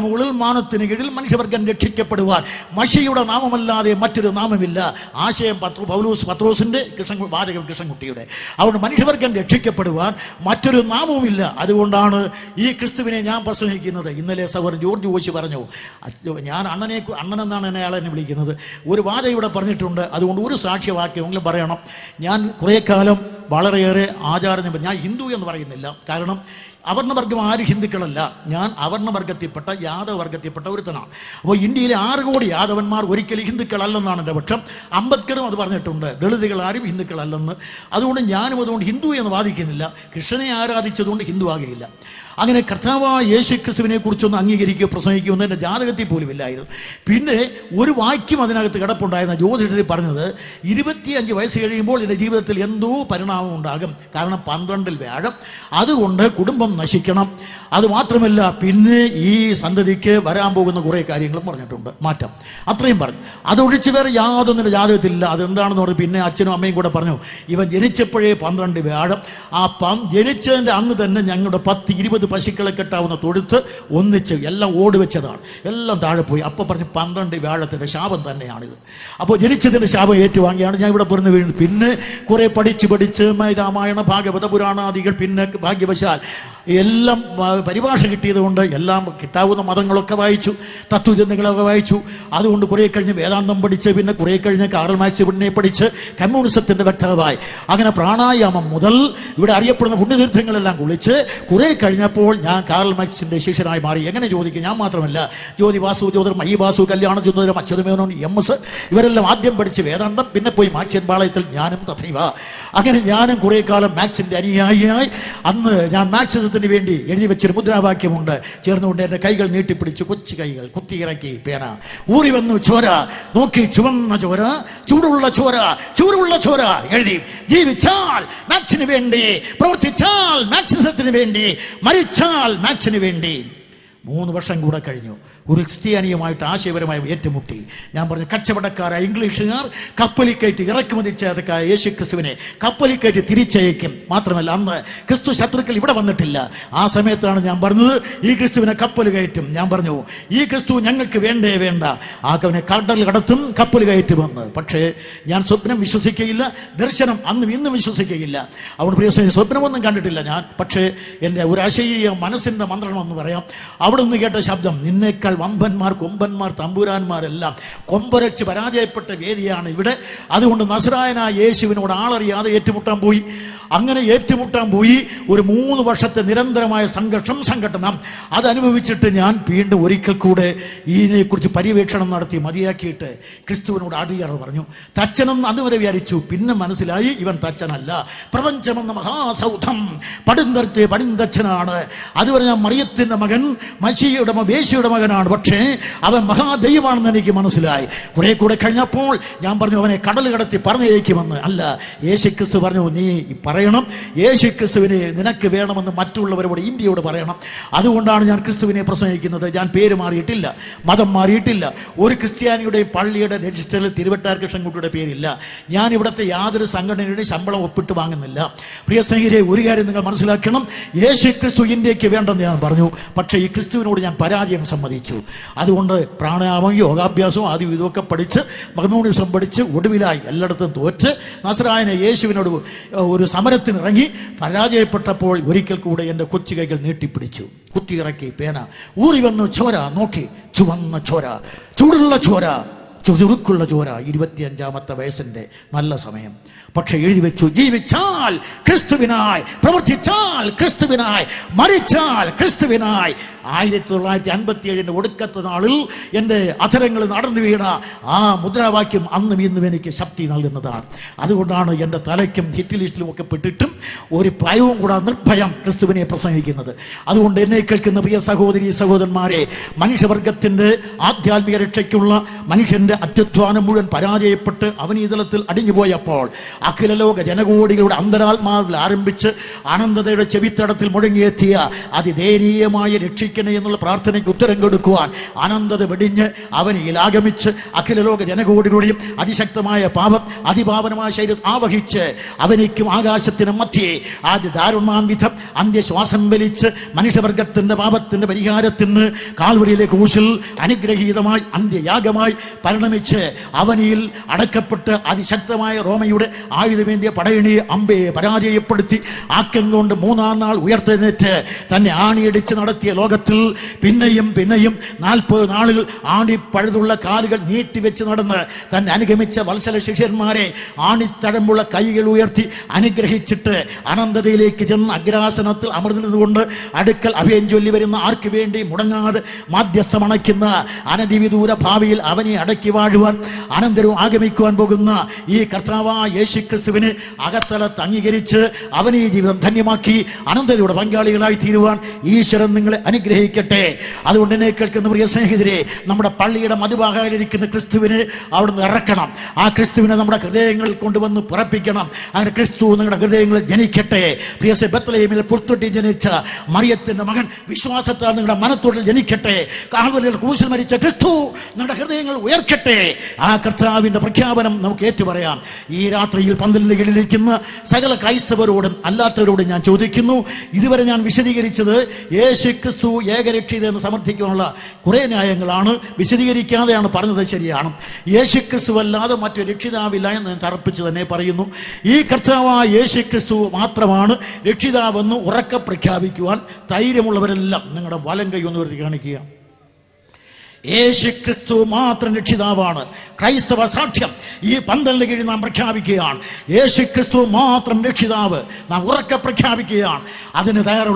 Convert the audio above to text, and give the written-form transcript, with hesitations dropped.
മുകളിൽ മാനത്തിന് കീഴിൽ മനുഷ്യവർഗം രക്ഷിക്കപ്പെടുവാൻ മഷിയുടെ നാമമല്ലാതെ മറ്റൊരു നാമമില്ല. ആശയം പത്രോസിന്റെ വാചകം കൃഷ്ണൻകുട്ടിയുടെ. അതുകൊണ്ട് മനുഷ്യവർഗം രക്ഷിക്കപ്പെടുവാൻ മറ്റൊരു നാമവുമില്ല. അതുകൊണ്ടാണ് ഈ ക്രിസ്തുവിനെ ഞാൻ പ്രസംഗിക്കുന്നത്. ഇന്നലെ സഹോദരൻ ജോർജ് കോശി പറഞ്ഞു, ഞാൻ അണ്ണനെന്നാണ് എന്നെ വിളിക്കുന്നത്. ഒരു വാചകം ഇവിടെ പറഞ്ഞിട്ടുണ്ട്. അതുകൊണ്ട് ഒരു സാക്ഷ്യവാക്യമെങ്കിലും പറയണം. ഞാൻ കുറേ കാലം വളരെയേറെ ആചാരം, ഞാൻ ഹിന്ദു എന്ന് പറയുന്നില്ല, കാരണം അവർണവർഗം ആരും ഹിന്ദുക്കളല്ല. ഞാൻ അവർണവർഗത്തിൽപ്പെട്ട യാദവ വർഗത്തിൽപ്പെട്ട ഒരുത്തനാണ്. അപ്പോൾ ഇന്ത്യയിലെ 6 കോടി യാദവന്മാർ ഒരിക്കലും ഹിന്ദുക്കളല്ലെന്നാണ് എൻ്റെ പക്ഷം. അംബേദ്കറും അത് പറഞ്ഞിട്ടുണ്ട്, ദളിതുകൾ ആരും ഹിന്ദുക്കളല്ലെന്ന്. അതുകൊണ്ട് ഞാനും അതുകൊണ്ട് ഹിന്ദു എന്ന് വാദിക്കുന്നില്ല. കൃഷ്ണനെ ആരാധിച്ചതുകൊണ്ട് ഹിന്ദു ആകുകയില്ല. അങ്ങനെ കർത്താവായ യേശു ക്രിസ്തുവിനെ കുറിച്ചൊന്ന് അംഗീകരിക്കുകയോ പ്രസംഗിക്കുകയോ ഒന്നും എൻ്റെ ജാതകത്തിൽ പോലും ഇല്ലായിരുന്നു. പിന്നെ ഒരു വാക്യം അതിനകത്ത് കിടപ്പുണ്ടായിരുന്ന ജ്യോതിഷത്തിൽ പറഞ്ഞത് 25 വയസ്സ് കഴിയുമ്പോൾ എൻ്റെ ജീവിതത്തിൽ എന്തോ പരിണാമം ഉണ്ടാകും. കാരണം 12-ൽ വ്യാഴം, അതുകൊണ്ട് കുടുംബം നശിക്കണം. അതുമാത്രമല്ല, പിന്നെ ഈ സന്തതിക്ക് വരാൻ പോകുന്ന കുറേ കാര്യങ്ങളും പറഞ്ഞിട്ടുണ്ട്, മാറ്റം. അത്രയും പറഞ്ഞു. അതൊഴിച്ച് വേറെ യാതൊന്നിൻ്റെ ജാതകത്തിലില്ല. അതെന്താണെന്ന് പറഞ്ഞു. പിന്നെ അച്ഛനും അമ്മയും കൂടെ പറഞ്ഞു, ഇവൻ ജനിച്ചപ്പോഴേ 12 വ്യാഴം. ആ ജനിച്ചതിൻ്റെ അന്ന് തന്നെ ഞങ്ങളുടെ 10-20 പശുക്കളെ കെട്ടാവുന്ന തൊഴുത്ത് ഒന്നിച്ച് എല്ലാം ഓടുവെച്ചതാണ്. എല്ലാം താഴെ പോയി. അപ്പോൾ പറഞ്ഞു 12 വ്യാഴത്തിൻ്റെ ശാപം തന്നെയാണിത്. അപ്പോൾ ജനിച്ചതിൻ്റെ ശാപം ഏറ്റുവാങ്ങിയാണ് ഞാൻ ഇവിടെ പറഞ്ഞു വീഴുന്നത്. പിന്നെ കുറെ പഠിച്ച് രാമായണ ഭാഗവത പുരാണാദികൾ, പിന്നെ ഭാഗ്യവശാൽ എല്ലാം പരിഭാഷ കിട്ടിയത് കൊണ്ട് എല്ലാം കിട്ടാവുന്ന മതങ്ങളൊക്കെ വായിച്ചു, തത്വചിന്തകളൊക്കെ വായിച്ചു. അതുകൊണ്ട് കുറെ കഴിഞ്ഞ് വേദാന്തം പഠിച്ച്, പിന്നെ കുറെ കഴിഞ്ഞ് കാറൽ മാർക്സ് പിന്നെ പഠിച്ച് കമ്മ്യൂണിസത്തിന്റെ വക്താവായി. അങ്ങനെ പ്രാണായാമം മുതൽ ഇവിടെ അറിയപ്പെടുന്ന പുണ്യതീർത്ഥങ്ങളെല്ലാം കുളിച്ച് കുറെ കഴിഞ്ഞപ്പോൾ ഞാൻ കാറൽ മാർക്സിന്റെ ശിഷ്യനായി മാറി. എങ്ങനെ ചോദിക്കും? ഞാൻ മാത്രമല്ല, ജ്യോതി വാസു, ജ്യോതിർ മയി വാസു, കല്യാണ ചുന്ദരം, അച്യുതമേനോൻ, MS ഇവരെല്ലാം ആദ്യം പഠിച്ച് വേദാന്തം, പിന്നെ പോയി മാക്സിൻ പാളയത്തിൽ ഞാനും തഥൈവ. അങ്ങനെ ഞാനും കുറെ കാലം മാക്സിന്റെ അനുയായിയായി. അന്ന് ഞാൻ മാക്സിസത്തിന് വേണ്ടി എഴുതി വെച്ചൊരു മുദ്രാവാക്യമുണ്ട്. ചേർന്നുകൊണ്ട് എന്റെ കൈകൾ നീട്ടിപ്പിടിച്ചു, കൊച്ചു കൈകൾ കുത്തിയിറക്കി പേന. ഊറി വന്നു ചോര, നോക്കി ചുവന്ന ചോര, ചൂടുള്ള ചോര, ചൂടുള്ള ചോര എഴുതി. ജീവിച്ചാൽ മാക്സിന് വേണ്ടി, പ്രവർത്തിച്ചാൽ മാക്സിസത്തിന് വേണ്ടി, മരിച്ചാൽ മാക്സിന് വേണ്ടി. 3 വർഷം കൂടെ കഴിഞ്ഞു. ഒരു ക്രിസ്ത്യാനിയുമായിട്ട് ആശയപരമായി ഏറ്റുമുട്ടി. ഞാൻ പറഞ്ഞു, കച്ചവടക്കാരായ ഇംഗ്ലീഷുകാർ കപ്പലിൽ കയറ്റി ഇറക്കുമതി ചെയ്ത യേശു ക്രിസ്തുവിനെ കപ്പലിൽ കയറ്റി തിരിച്ചയക്കും. മാത്രമല്ല, അന്ന് ക്രിസ്തു ശത്രുക്കൾ ഇവിടെ വന്നിട്ടില്ല. ആ സമയത്താണ് ഞാൻ പറഞ്ഞത്, ഈ ക്രിസ്തുവിനെ കപ്പൽ കയറ്റും. ഞാൻ പറഞ്ഞു, ഈ ക്രിസ്തു ഞങ്ങൾക്ക് വേണ്ടേ വേണ്ട, ആക്കവനെ കടൽ കടത്തും, കപ്പൽ കയറ്റുമെന്ന്. പക്ഷേ ഞാൻ സ്വപ്നം വിശ്വസിക്കുകയില്ല, ദർശനം അന്നും ഇന്നും വിശ്വസിക്കുകയില്ല. അതുകൊണ്ട് പ്രിയ സ്വപ്നമൊന്നും കണ്ടിട്ടില്ല ഞാൻ. പക്ഷേ എൻ്റെ ഒരു അശരീയ മനസ്സിൻ്റെ മന്ത്രണം എന്ന് പറയാം. അവിടെ നിന്ന് കേട്ട ശബ്ദം, നിന്നേക്കാൾ വമ്പന്മാർ, കൊമ്പന്മാർ, തമ്പുരാന്മാരെല്ലാം കൊമ്പരച്ച് പരാജയപ്പെട്ട വേദിയാണ് ഇവിടെ. അതുകൊണ്ട് നസ്രായനായ യേശുവിനോട് ആളറിയാതെ ഏറ്റുമുട്ടാൻ പോയി. അങ്ങനെ ഏറ്റുമുട്ടാൻ പോയി. ഒരു 3 വർഷത്തെ നിരന്തരമായ സംഘടനം അതനുഭവിച്ചിട്ട് ഞാൻ വീണ്ടും ഒരിക്കൽ കൂടെ ഇതിനെക്കുറിച്ച് പര്യവേക്ഷണം നടത്തി മതിയാക്കിയിട്ട് ക്രിസ്തുവിനോട് അടിയറവ് പറഞ്ഞു. തച്ചനെന്ന് അതുവരെ വിചാരിച്ചു. പിന്നെ മനസ്സിലായി, ഇവൻ തച്ചനല്ല, പ്രപഞ്ചമെന്ന മഹാസൗധം പടിന്തച്ഛനാണ്. അതുവരെ ഞാൻ മറിയത്തിന്റെ മകൻ, മശിയുടെ യേശുയുടെ മകനാണ്. പക്ഷേ അവൻ മഹാദൈവമാണെന്ന് എനിക്ക് മനസ്സിലായി. കുറെ കൂടെ കഴിഞ്ഞപ്പോൾ ഞാൻ പറഞ്ഞു, അവനെ കടൽ കടത്തി പറഞ്ഞേക്കുമെന്ന്. അല്ല, യേശു ക്രിസ്തു പറഞ്ഞു, നീ പറയണം, യേശു ക്രിസ്തുവിനെ നിനക്ക് വേണമെന്ന് മറ്റുള്ളവരോട്, ഇന്ത്യയോട് പറയണം. അതുകൊണ്ടാണ് ഞാൻ ക്രിസ്തുവിനെ പ്രസംഗിക്കുന്നത്. ഞാൻ പേര് മാറിയിട്ടില്ല, മതം മാറിയിട്ടില്ല. ഒരു ക്രിസ്ത്യാനിയുടെ പള്ളിയുടെ രജിസ്റ്ററിൽ തിരുവട്ടാർ കൃഷ്ണൻകുട്ടിയുടെ പേരില്ല. ഞാൻ ഇവിടുത്തെ യാതൊരു സംഘടനയുടെ ശമ്പളം ഒപ്പിട്ട് വാങ്ങുന്നില്ല. പ്രിയ സ്നേഹിതരെ, ഒരു കാര്യം നിങ്ങൾ മനസ്സിലാക്കണം, യേശു ക്രിസ്തു ഇന്ത്യക്ക് വേണ്ടെന്ന് ഞാൻ പറഞ്ഞു. പക്ഷേ ഈ ക്രിസ്തുവിനോട് ഞാൻ പരാജയം സമ്മതിച്ചു. അതുകൊണ്ട് പ്രാണായാമം, യോഗാഭ്യാസവും ആദ്യം ഇതൊക്കെ പഠിച്ച്, കമ്മ്യൂണിസം പഠിച്ച്, ഒടുവിലായി എല്ലായിടത്തും തോറ്റ് നസ്രായന യേശുവിനോട് ഒരു സമരത്തിനിറങ്ങി പരാജയപ്പെട്ടപ്പോൾ ഒരിക്കൽ കൂടെ എൻ്റെ കൊച്ചു കൈകൾ നീട്ടിപ്പിടിച്ചു, കുത്തിയിറക്കി പേന. ഊറി വന്നു ചോര, നോക്കി ചുവന്ന ചോര, ചൂടുള്ള ചോര, ചുരുക്കുള്ള ചോര. 25-ാമത്തെ വയസ്സിന്റെ നല്ല സമയം. പക്ഷെ എഴുതി വെച്ചു, ജീവിച്ചാൽ ക്രിസ്തുവിനായി, പ്രവർത്തിച്ചാൽ ക്രിസ്തുവിനായി, മരിച്ചാൽ ക്രിസ്തുവിനായി. 1957 ഒടുക്കത്തെ നാളിൽ എൻ്റെ അധരങ്ങൾ നടന്നു വീണ ആ മുദ്രാവാക്യം അന്നും ഇന്നും എനിക്ക് ശക്തി നൽകുന്നതാണ്. അതുകൊണ്ടാണ് എൻ്റെ തലയ്ക്കും ഹിറ്റ് ലിസ്റ്റിലും ഒക്കെ പെട്ടിട്ടും ഒരു ഭയവും കൂടാതെ നിർഭയം ക്രിസ്തുവിനെ പ്രസംഗിക്കുന്നത്. അതുകൊണ്ട് എന്നെ കേൾക്കുന്ന പ്രിയ സഹോദരി സഹോദരന്മാരെ, മനുഷ്യവർഗത്തിന്റെ ആധ്യാത്മിക രക്ഷയ്ക്കുള്ള മനുഷ്യന്റെ അത്യുത്ഥാനം മുഴുവൻ പരാജയപ്പെട്ട് അവനീതലത്തിൽ അടിഞ്ഞുപോയപ്പോൾ അഖില ലോക ജനകോടികളുടെ അന്തരാത്മാവിൽ ആരംഭിച്ച് അനന്തതയുടെ ചെവിത്തടത്തിൽ മുഴങ്ങിയെത്തിയ അതിദയനീയമായ രക്ഷയ്ക്ക് രക്ഷിക്കണേ എന്നുള്ള പ്രാർത്ഥനയ്ക്ക് ഉത്തരം കൊടുക്കുവാൻ അനന്തത വെടിഞ്ഞ് അവനിൽ ആഗമിച്ച് അഖിലലോക ജനകോടികളുടെയും അതിശക്തമായ പാപം അതിപാവനമായ ശരീരം ആവഹിച്ച് അവനിക്കും ആകാശത്തിനും മധ്യേ ആദ്യ ദാരുണമാം വിധം അന്ത്യശ്വാസം വലിച്ച് മനുഷ്യവർഗത്തിന്റെ പാപത്തിന്റെ പരിഹാരത്തിന് കാൽവരിയിലെ ക്രൂശിൽ അനുഗ്രഹീതമായി അന്ത്യയാഗമായി പരിണമിച്ച് അവനിൽ അടക്കപ്പെട്ട് അതിശക്തമായ റോമയുടെ ആയുധമേന്തിയ പടയണിയെ അമ്പയെ പരാജയപ്പെടുത്തി ആക്കം കൊണ്ട് 3-ാം നാൾ ഉയർത്തെഴുന്നേറ്റ് തന്നെ ആണിയടിച്ച് നടത്തിയ ലോകത്തിൽ പിന്നെയും 40 നാളുകൾ ആണിപ്പഴുതുള്ള കാലുകൾ നീട്ടിവെച്ച് നടന്ന് തന്നെ അനുഗമിച്ച വത്സല ശിഷ്യന്മാരെ ആണിത്തഴമ്പുള്ള കൈകൾ ഉയർത്തി അനുഗ്രഹിച്ചിട്ട് അനന്തതയിലേക്ക് ചെന്ന് അഗ്രാസനത്തിൽ അമർന്നിരുന്നുകൊണ്ട് അടുക്കൽ അഭയം ചൊല്ലി വരുന്ന ആർക്ക് വേണ്ടി മുടങ്ങാതെ മാധ്യസ്ഥമണയ്ക്കുന്ന അനധിവിദൂര ഭാവിയിൽ അവനെ അടക്കി വാഴുവാൻ അനന്തരവും ആഗമിക്കുവാൻ പോകുന്ന ഈ കർത്താവായ യേശുക്രിസ്തുവിനെ അകത്തലത്ത് അംഗീകരിച്ച് അവനെ ഈ ജീവിതം ധന്യമാക്കി അനന്തതയുടെ പങ്കാളികളായി തീരുവാൻ ഈശ്വരൻ നിങ്ങളെ അനുഗ്രഹിക്കട്ടെ. അതുകൊണ്ട് എന്നെ കേൾക്കുന്ന പ്രിയ സ്നേഹിതരെ, നമ്മുടെ പള്ളിയുടെ മധുഭാഗമായിരിക്കുന്ന ക്രിസ്തുവിനെ അവിടുന്ന് ഇറക്കണം. ആ ക്രിസ്തുവിനെ നമ്മുടെ ഹൃദയങ്ങളിൽ കൊണ്ടുവന്ന് പിറപ്പിക്കണം. അങ്ങനെ ക്രിസ്തു നിങ്ങളുടെ ഹൃദയങ്ങളിൽ ജനിക്കട്ടെ. പ്രിയ ബത്ലഹേമിൽ പുൽത്തൊട്ടി ജനിച്ച മറിയത്തിന്റെ മകൻ വിശ്വാസത്താൽ നിങ്ങളുടെ മനത്തോട്ടിൽ ജനിക്കട്ടെ. കാൽവരിയിൽ ക്രൂശിൽ മരിച്ച ക്രിസ്തു നിങ്ങളുടെ ഹൃദയങ്ങൾ ഉയർക്കട്ടെ. ആ കർത്താവിന്റെ പ്രഖ്യാപനം നമുക്ക് ഏറ്റുപറയാം. ഈ രാത്രിയിൽ പന്തലിന്റെ കീഴിലിരിക്കുന്ന സകല ക്രൈസ്തവരോടും അല്ലാത്തവരോടും ഞാൻ ചോദിക്കുന്നു, ഇതുവരെ ഞാൻ വിശദീകരിച്ചത് യേശു ക്രിസ്തു ഏകരക്ഷിത എന്ന് സമർത്ഥിക്കാനുള്ള കുറെ ന്യായങ്ങളാണ്. വിശദീകരിക്കാതെയാണ് പറഞ്ഞത്. ശരിയാണ്, യേശു ക്രിസ്തു അല്ലാതെ മറ്റൊരു രക്ഷിതാവില്ല എന്ന് ഞാൻ തറപ്പിച്ച് തന്നെ പറയുന്നു. ഈ കർത്താവായ യേശു ക്രിസ്തു മാത്രമാണ് രക്ഷിതാവെന്ന് ഉറക്കെ പ്രഖ്യാപിക്കുവാൻ ധൈര്യമുള്ളവരെല്ലാം നിങ്ങളുടെ വലം കൈ ഒന്ന് ഉയർത്തി കാണിക്കുക. യേശു ക്രിസ്തു മാത്രം രക്ഷിതാവാണ്. ക്രൈസ്തവ സാക്ഷ്യം ഈ പന്തലിന് കീഴിൽ നാം പ്രഖ്യാപിക്കുകയാണ്. യേശു ക്രിസ്തു മാത്രം രക്ഷിതാവ് നാം ഉറക്കെ പ്രഖ്യാപിക്കുകയാണ്. അതിന് തയ്യാറുള്ള